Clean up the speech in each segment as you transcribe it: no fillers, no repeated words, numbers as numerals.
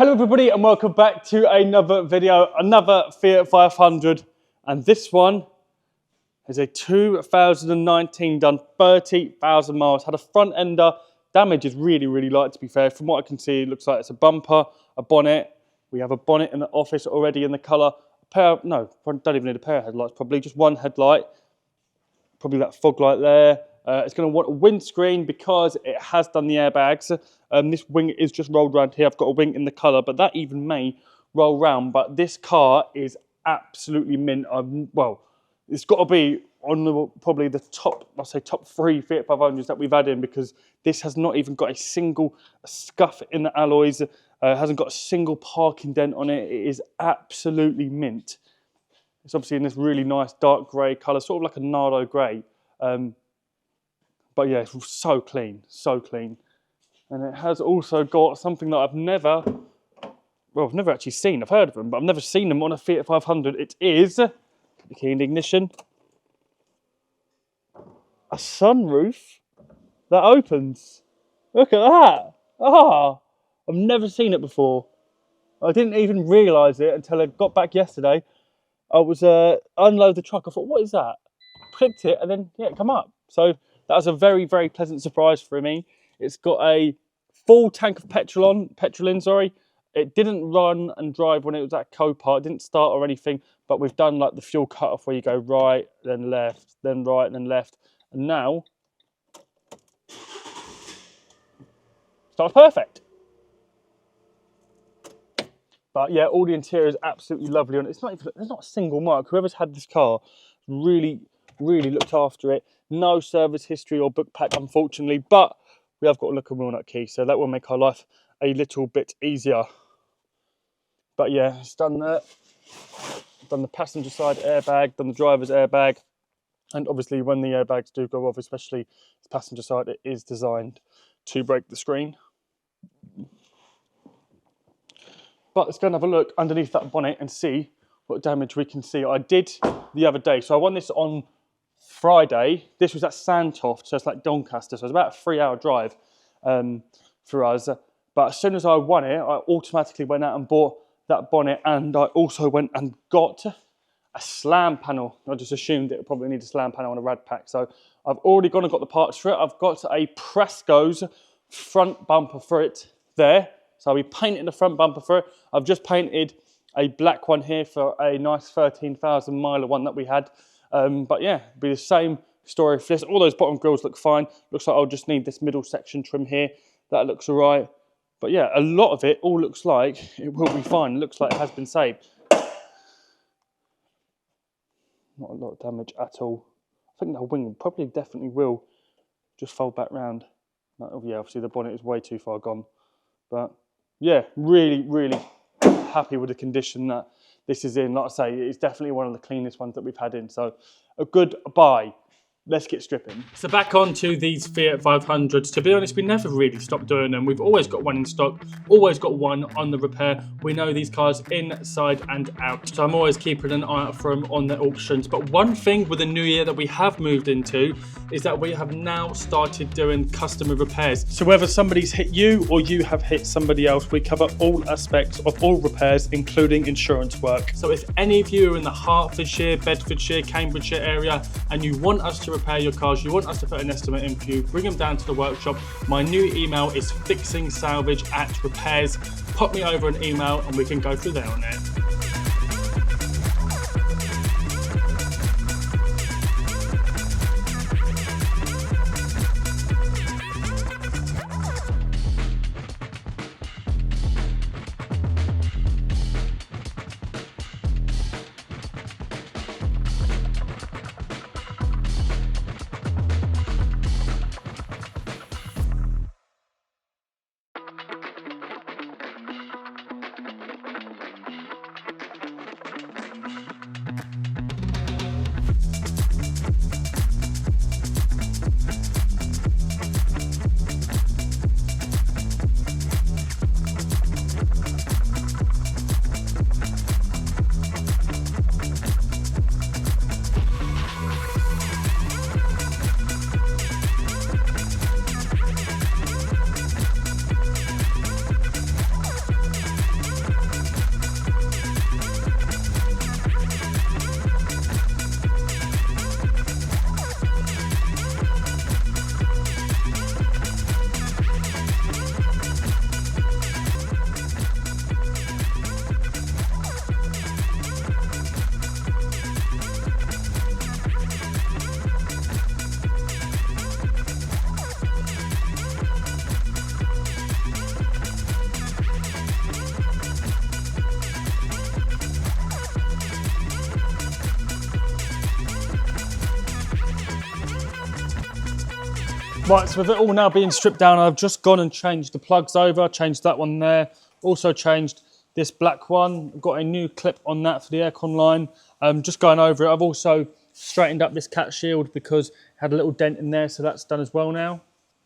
Hello everybody and welcome back to another video, another Fiat 500, and this one is a 2019, done 30,000 miles, had a front ender. Damage is really light, to be fair. From what I can see, it looks like it's a bumper, a bonnet. We have a bonnet in the office already in the colour. No, don't even need a pair of headlights, probably just one headlight. Probably that fog light there. It's going to want a windscreen because it has done the airbags. This wing is just rolled around here. I've got a wing in the colour, but that even may roll round. But this car is absolutely mint. Well, it's got to be on probably the top, I'll say top 3 Fiat 500s that we've had in, because this has not even got a single scuff in the alloys. Hasn't got a single parking dent on it. It is absolutely mint. It's obviously in this really nice dark grey colour, sort of like a Nardo grey. But yeah, it's so clean, so clean. And it has also got something that I've never actually seen. I've heard of them, but I've never seen them on a Fiat 500. It is, the key in the ignition, a sunroof that opens. Look at that. Ah, I've never seen it before. I didn't even realise it until I got back yesterday. I was unload the truck. I thought, what is that? Clicked it, and then yeah, it come up. So that was a very pleasant surprise for me. It's got a full tank of petrol in. Sorry, it didn't run and drive when it was at Copart. It didn't start or anything. But we've done like the fuel cut off where you go right, then left, then right, then left, and now starts perfect. But yeah, all the interior is absolutely lovely on it. It's not even, there's not a single mark. Whoever's had this car really looked after it. No service history or book pack, unfortunately, but we have got a look and wheel nut key, so that will make our life a little bit easier. But yeah, it's done the passenger side airbag, done the driver's airbag, and obviously when the airbags do go off, especially the passenger side, it is designed to break the screen. But let's go and have a look underneath that bonnet and see what damage we can see. I did the other day. So I won this on Friday. This was at Sandtoft, so it's like Doncaster. So it's about a 3-hour drive for us. But as soon as I won it, I automatically went out and bought that bonnet. And I also went and got a slam panel. I just assumed it would probably need a slam panel on a rad pack. So I've already gone and got the parts for it. I've got a Presco's front bumper for it there. So I'll be painting the front bumper for it. I've just painted a black one here for a nice 13,000 miler one that we had. But yeah, it'll be the same story for this. All those bottom grills look fine. Looks like I'll just need this middle section trim here. That looks all right. But yeah, a lot of it all looks like it will be fine. It looks like it has been saved. Not a lot of damage at all. I think the wing probably definitely will just fold back round. Oh yeah, obviously the bonnet is way too far gone. But yeah, really happy with the condition that this is in. Like I say, it's definitely one of the cleanest ones that we've had in. So a good buy. Let's get stripping. So back on to these Fiat 500s. To be honest, we never really stopped doing them. We've always got one in stock, always got one on the repair. We know these cars inside and out. So I'm always keeping an eye out for them on the auctions. But one thing with the new year that we have moved into is that we have now started doing customer repairs. So whether somebody's hit you or you have hit somebody else, we cover all aspects of all repairs, including insurance work. So if any of you are in the Hertfordshire, Bedfordshire, Cambridgeshire area and you want us to repair your cars, you want us to put an estimate in for you, bring them down to the workshop. My new email is fixingsalvage@repairs. Pop me over an email and we can go through there on it. Right, so with it all now being stripped down, I've just gone and changed the plugs over, changed that one there, also changed this black one, got a new clip on that for the aircon line. Just going over it. I've also straightened up this cat shield because it had a little dent in there, so that's done as well now.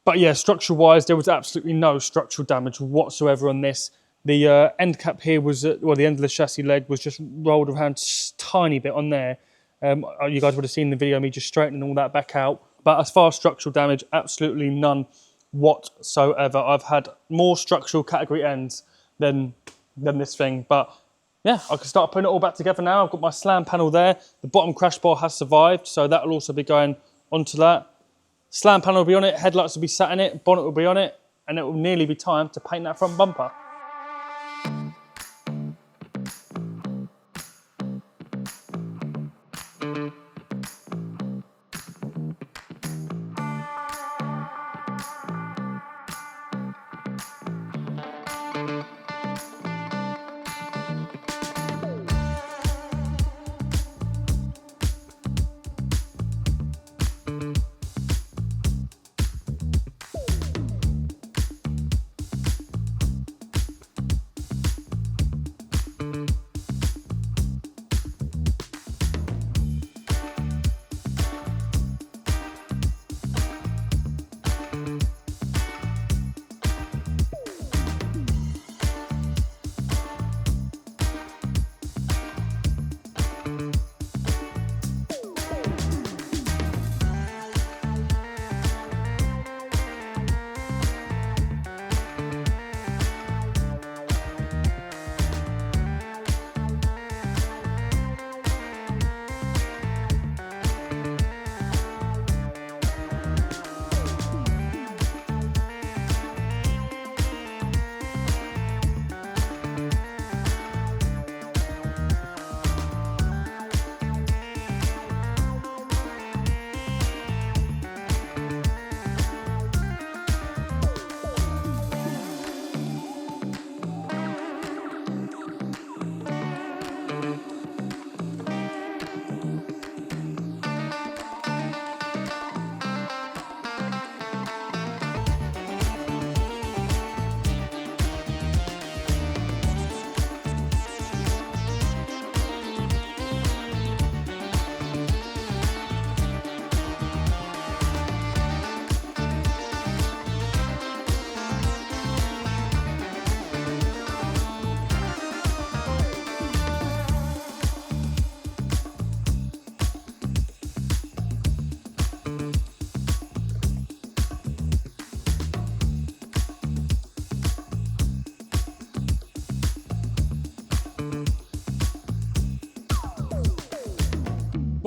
But yeah, structural wise, there was absolutely no structural damage whatsoever on this. The end cap here was, well, the end of the chassis leg was just rolled around a tiny bit on there. You guys would have seen the video of me just straightening all that back out. But as far as structural damage, absolutely none whatsoever. I've had more structural category ends than this thing. But yeah, I can start putting it all back together now. I've got my slam panel there. The bottom crash bar has survived, so that will also be going onto that. Slam panel will be on it, headlights will be sat in it, bonnet will be on it, and it will nearly be time to paint that front bumper.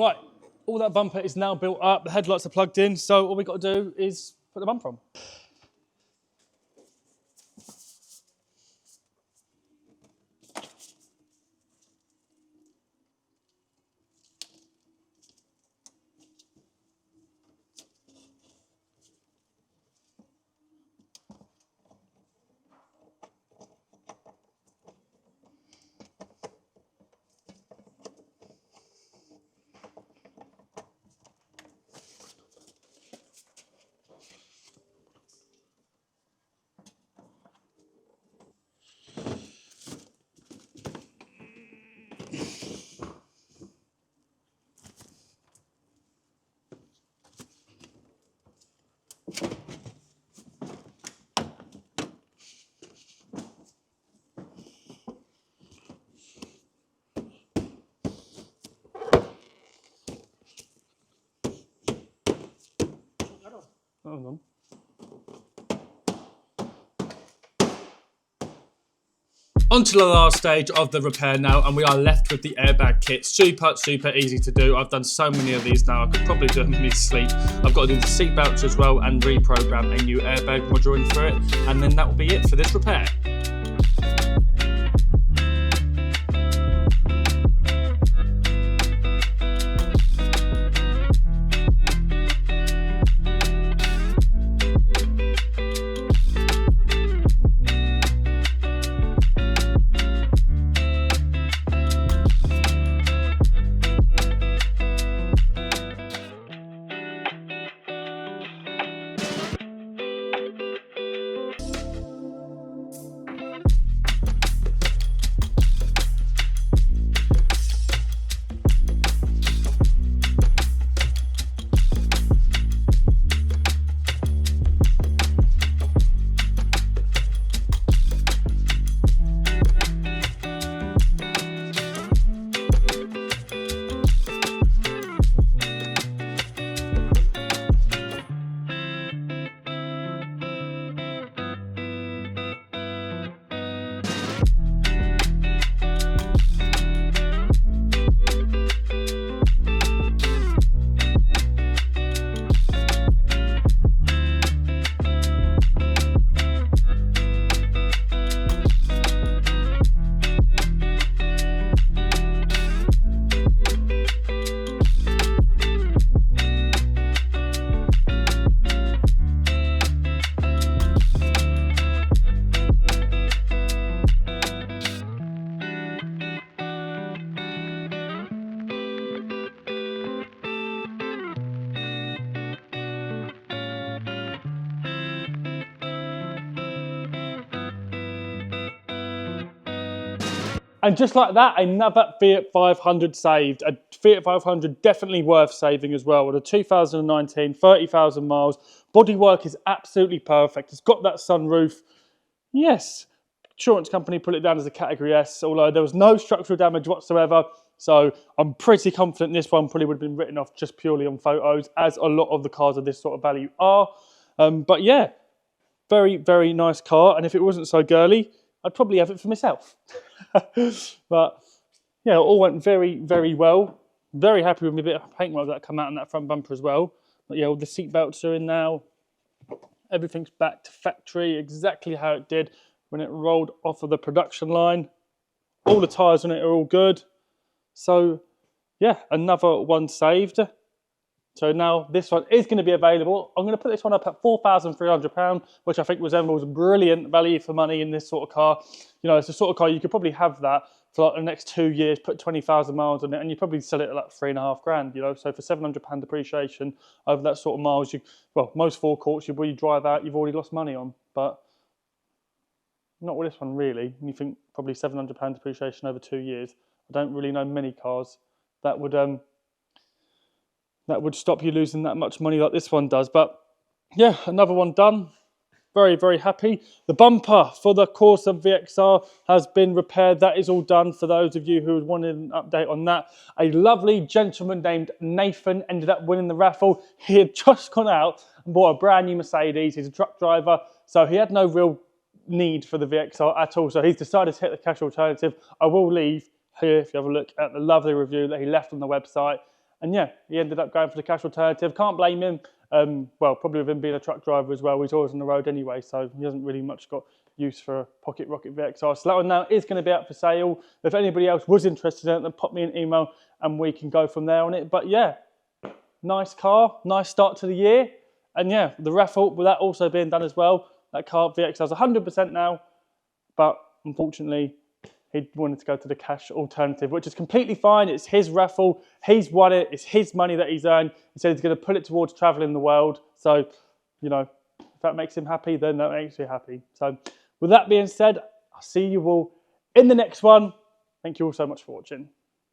Right, all that bumper is now built up, the headlights are plugged in, so all we've got to do is put the bumper on. Hold on. On to the last stage of the repair now, and we are left with the airbag kit. Super easy to do. I've done so many of these now, I could probably do them in my sleep. I've got to do the seat belts as well and reprogram a new airbag module in for it, and then that will be it for this repair. And just like that, another Fiat 500 saved. A Fiat 500 definitely worth saving as well. With a 2019, 30,000 miles. Bodywork is absolutely perfect. It's got that sunroof. Yes, insurance company put it down as a category S, although there was no structural damage whatsoever. So I'm pretty confident this one probably would have been written off just purely on photos, as a lot of the cars of this sort of value are. But yeah, very, very nice car. And if it wasn't so girly, I'd probably have it for myself. But yeah, it all went very, very well. Very happy with my bit of paintwork that come out on that front bumper as well. But yeah, all the seat belts are in now. Everything's back to factory, exactly how it did when it rolled off of the production line. All the tyres on it are all good. So yeah, another one saved. So now this one is going to be available. I'm going to put this one up at £4,300, which I think resembles brilliant value for money in this sort of car. You know, it's the sort of car you could probably have that for like the next 2 years, put 20,000 miles on it, and you probably sell it at like £3.5 grand, you know. So for £700 depreciation over that sort of miles, well, most forecourts you drive out, you've already lost money on. But not with this one really. And you think probably £700 depreciation over 2 years. I don't really know many cars that would stop you losing that much money like this one does. But yeah, another one done. Very, very happy. The bumper for the Corsa VXR has been repaired. That is all done for those of you who wanted an update on that. A lovely gentleman named Nathan ended up winning the raffle. He had just gone out and bought a brand new Mercedes. He's a truck driver, so he had no real need for the VXR at all. So he's decided to hit the cash alternative. I will leave here, if you have a look at the lovely review that he left on the website. And yeah, he ended up going for the cash alternative. Can't blame him. Well, probably with him being a truck driver as well. He's always on the road anyway, so he hasn't really much got use for a pocket rocket VXR. So that one now is going to be out for sale. If anybody else was interested in it, then pop me an email and we can go from there on it. But yeah, nice car, nice start to the year. And yeah, the raffle, with that also being done as well, that car VXR is 100% now, but unfortunately, he wanted to go to the cash alternative, which is completely fine. It's his raffle. He's won it. It's his money that he's earned. He said he's going to put it towards traveling the world. So, you know, if that makes him happy, then that makes you happy. So, with that being said, I'll see you all in the next one. Thank you all so much for watching.